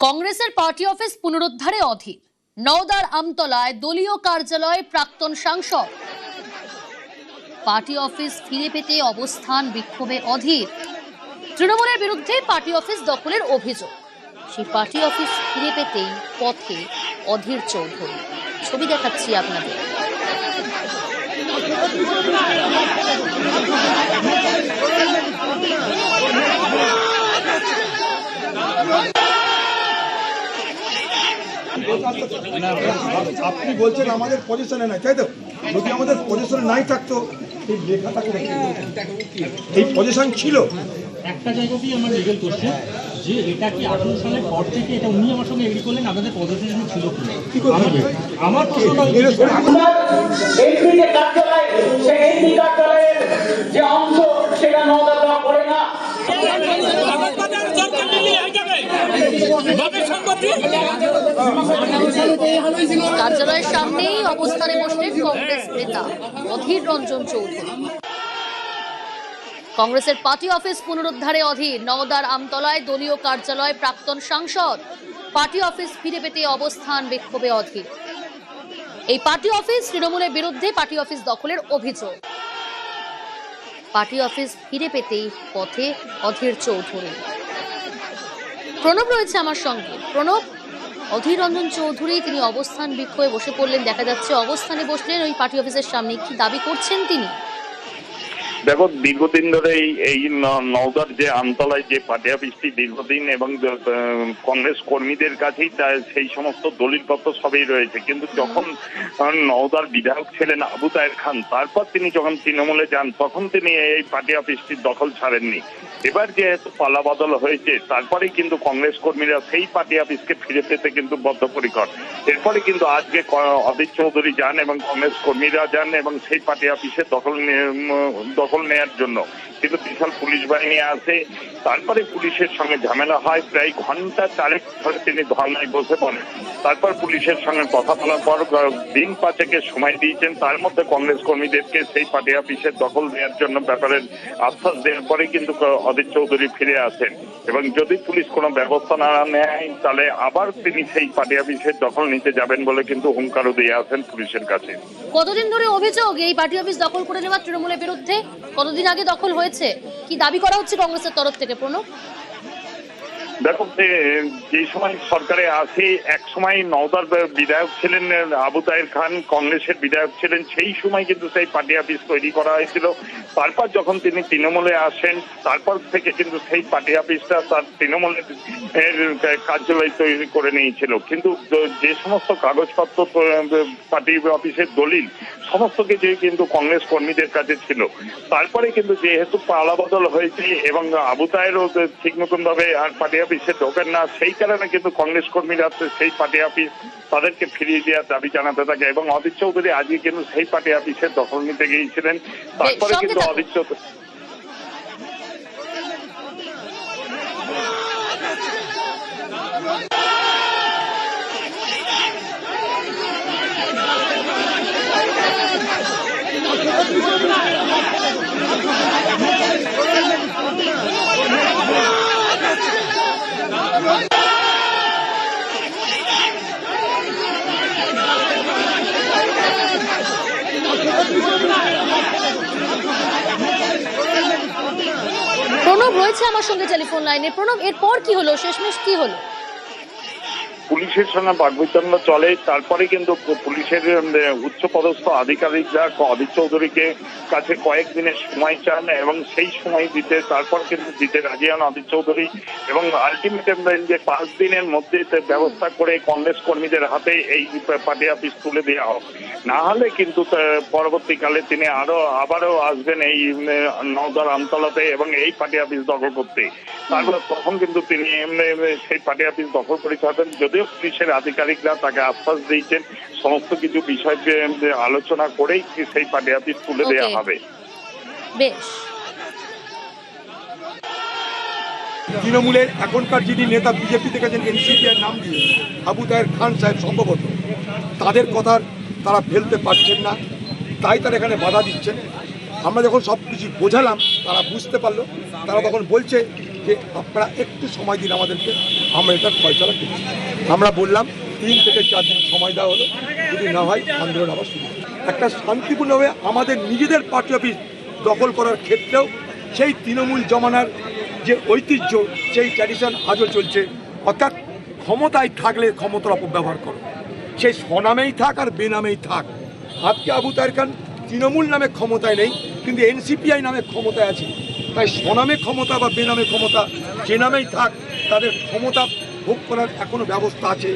কংগ্রেসের party office পুনরুদ্ধারে অধীর। নওদার আমতলায় দলীয় কার্যালয় প্রাক্তন সাংসদ। পার্টি অফিস ফিরে পেতে অবস্থান বিক্ষোভে অধীর। তৃণমূলের বিরুদ্ধে পার্টি অফিস দখলের অভিযোগ। সেই পার্টি অফিস ফিরে পেতেই পথে অধীর চৌধুরী। ছবি দেখাচ্ছি আপনাদের। আপনি বলছেন আমাদের পজিশনে নাই, তাই তো? যদি আমাদের পজিশনে নাই থাকতো এই লেখাটাকে এই পজিশন ছিল। একটা জায়গাতেই আমার লিগ্যাল কোশ্চেন যে এটা কি 18 সালের পর থেকে এটা উনি আমার সঙ্গে এগ্রি করলেন আপনাদের পজিশন ছিল কি আমার প্রশ্নটা এইচপি যে কার্যালয় সেই এইচপি কার্যালয়ের যে অংশ সেটা নওদা দেওয়া করে না। কার্যালয়ের সামনেই অবস্থানে বসলেন কংগ্রেস নেতা অধীর রঞ্জন চৌধুরী। কংগ্রেসের পার্টি অফিস পুনরুদ্ধারে অধীর। নওদার আমতলায় দলীয় কার্যালয় প্রাক্তন সাংসদ। পার্টি অফিস ফিরে পেতে অবস্থান বিক্ষোভে অধীর। এই পার্টি অফিস তৃণমূলের বিরুদ্ধে পার্টি অফিস দখলের অভিযোগ। পার্টি অফিস ফিরে পেতেই পথে অধীর চৌধুরী। প্রণব রয়েছে আমার সঙ্গে। প্রণব, অধীর রঞ্জন চৌধুরী তিনি অবস্থান বিক্ষোভে বসে পড়লেন, দেখা যাচ্ছে অবস্থানে বসলেন ওই পার্টি অফিসের সামনে। কি দাবি করছেন তিনি? দেখো, দীর্ঘদিন ধরে এই নওদার যে আমতলায় যে পার্টি অফিসটি দীর্ঘদিন এবং কংগ্রেস কর্মীদের কাছেই সেই সমস্ত দলিলপত্র সবই রয়েছে। কিন্তু যখন নওদার বিধায়ক ছিলেন আবু তাহের খান, তারপর তিনি যখন তৃণমূলে যান তখন তিনি এই পার্টি অফিসটির দখল ছাড়েননি। এবার যেহেতু পালা বদল হয়েছে তারপরে কিন্তু কংগ্রেস কর্মীরা সেই পার্টি অফিসকে ফিরে পেতে কিন্তু বদ্ধপরিকর। এরপরে কিন্তু আজকে অধীর চৌধুরী যান এবং কংগ্রেস কর্মীরা যান এবং সেই পার্টি অফিসে দখল নেয়ার জন্য। কিন্তু বিশাল পুলিশ বাহিনী আছে। তারপরে পুলিশের সঙ্গে ঝামেলা হয়। প্রায় ঘন্টা 4 ধরে তিনি ধর্নায় বসে পড়েন। তারপর পুলিশের সঙ্গে কথা বলার পর দিন 5 সময় দিয়েছেন। তার মধ্যে কংগ্রেস কর্মীদেরকে সেই পার্টি অফিসের দখল নেওয়ার জন্য ব্যাপারে আশ্বাস দেওয়ার পরে কিন্তু অধীর চৌধুরী ফিরে আসেন এবং যদি পুলিশ কোনো ব্যবস্থা না নেয় তাহলে আবার তিনি সেই পার্টি অফিসের দখল নিতে যাবেন বলে কিন্তু হুঙ্কারও দিয়ে আসেন পুলিশের কাছে। কতদিন ধরে অভিযোগ এই পার্টি অফিস দখল করে নেওয়া তৃণমূলের বিরুদ্ধে? কতদিন আগে দখল হয়েছে? কি দাবি করা হচ্ছে কংগ্রেসের তরফ থেকে? প্রণব, দেখো, যে সময় সরকারে আসে এক সময় নওদার বিধায়ক ছিলেন আবু তাহের খান, কংগ্রেসের বিধায়ক ছিলেন, সেই সময় কিন্তু সেই পার্টি অফিস তৈরি করা হয়েছিল। তারপর যখন তিনি তৃণমূলে আসেন তারপর থেকে কিন্তু সেই পার্টি অফিসটা তার তৃণমূলের কার্যালয় তৈরি করে নিয়েছিল। কিন্তু যে সমস্ত কাগজপত্র পার্টি অফিসের দলিল সমস্ত কিছুই কিন্তু কংগ্রেস কর্মীদের কাছে ছিল। তারপরে কিন্তু যেহেতু পালা বদল হয়েছে এবং আবু তাহেরও ঠিক মতন ভাবে আর পার্টি অফিসে ঢোকেন না, সেই কারণে কিন্তু কংগ্রেস কর্মীরা সেই পার্টি অফিস তাদেরকে ফিরিয়ে দেওয়ার দাবি জানাতে থাকে এবং অধীর চৌধুরী আজকে কিন্তু সেই পার্টি অফিসের দখল নিতে গিয়েছিলেন। তারপরে কিন্তু অধীর চৌধুরী প্রণব রয়েছে আমার সঙ্গে টেলিফোন লাইনে। প্রণব, এরপর কি হলো? শেষমেশ কি হলো? পুলিশের সঙ্গে বাকবিতণ্ড চলে। তারপরে কিন্তু পুলিশের উচ্চপদস্থ আধিকারিকরা অধীর চৌধুরীকে কাছে কয়েকদিনের সময় চান এবং সেই সময় দিতে তারপর কিন্তু দিতে রাজি হন অধীর চৌধুরী এবং আলটিমেটাম যে 5 দিনের মধ্যে ব্যবস্থা করে কংগ্রেস কর্মীদের হাতে এই পার্টি অফিস তুলে দেওয়া হোক, না হলে কিন্তু পরবর্তীকালে তিনি আবারও আসবেন এই নওদার আমতলাতে এবং এই পার্টি অফিস দখল করতে। তারপর তখন কিন্তু তিনি সেই পার্টি অফিস দখল করে থাকবেন। যদিও পুলিশের আধিকারিকরা তাকে আশ্বাস দিয়েছেন সমস্ত কিছু বিষয় আলোচনা করেই সেই পার্টি অফিস তুলে দেওয়া হবে। বেশ, তৃণমূলের এখনকার যিনি নেতা বিজেপি থেকে এনসিপি এর নাম দিয়ে আবু তাহের খান সাহেব সম্ভবত তাদের কথা তারা ফেলতে পারছেন না, তাই তারা এখানে বাধা দিচ্ছেন। আমরা যখন সব কিছু বোঝালাম তারা বুঝতে পারলো। তারা তখন বলছে যে আপনারা একটু সময় দিন আমাদেরকে, আমরা এটার ফয়সলা করছি। আমরা বললাম 3 থেকে 4 দিন সময় দেওয়া হলো, যদি না হয় আন্দোলন আবার শুরু হবে। একটা শান্তিপূর্ণভাবে আমাদের নিজেদের পার্টি অফিস দখল করার ক্ষেত্রেও সেই তৃণমূল জমানার যে ঐতিহ্য, সেই ট্র্যাডিশন আজও চলছে। অর্থাৎ ক্ষমতায় থাকলে ক্ষমতার অপব্যবহার করো, সেই স্বনামেই থাক আর বেনামেই থাক। আজকে আবু তাহের খান তৃণমূল নামে ক্ষমতায় নেই, কিন্তু এনসিপিআই নামে ক্ষমতায় আছে। তাই স্বনামে ক্ষমতা বা বেনামে ক্ষমতা যে নামেই থাক, তাদের ক্ষমতা ভোগ করার এখনো ব্যবস্থা আছে।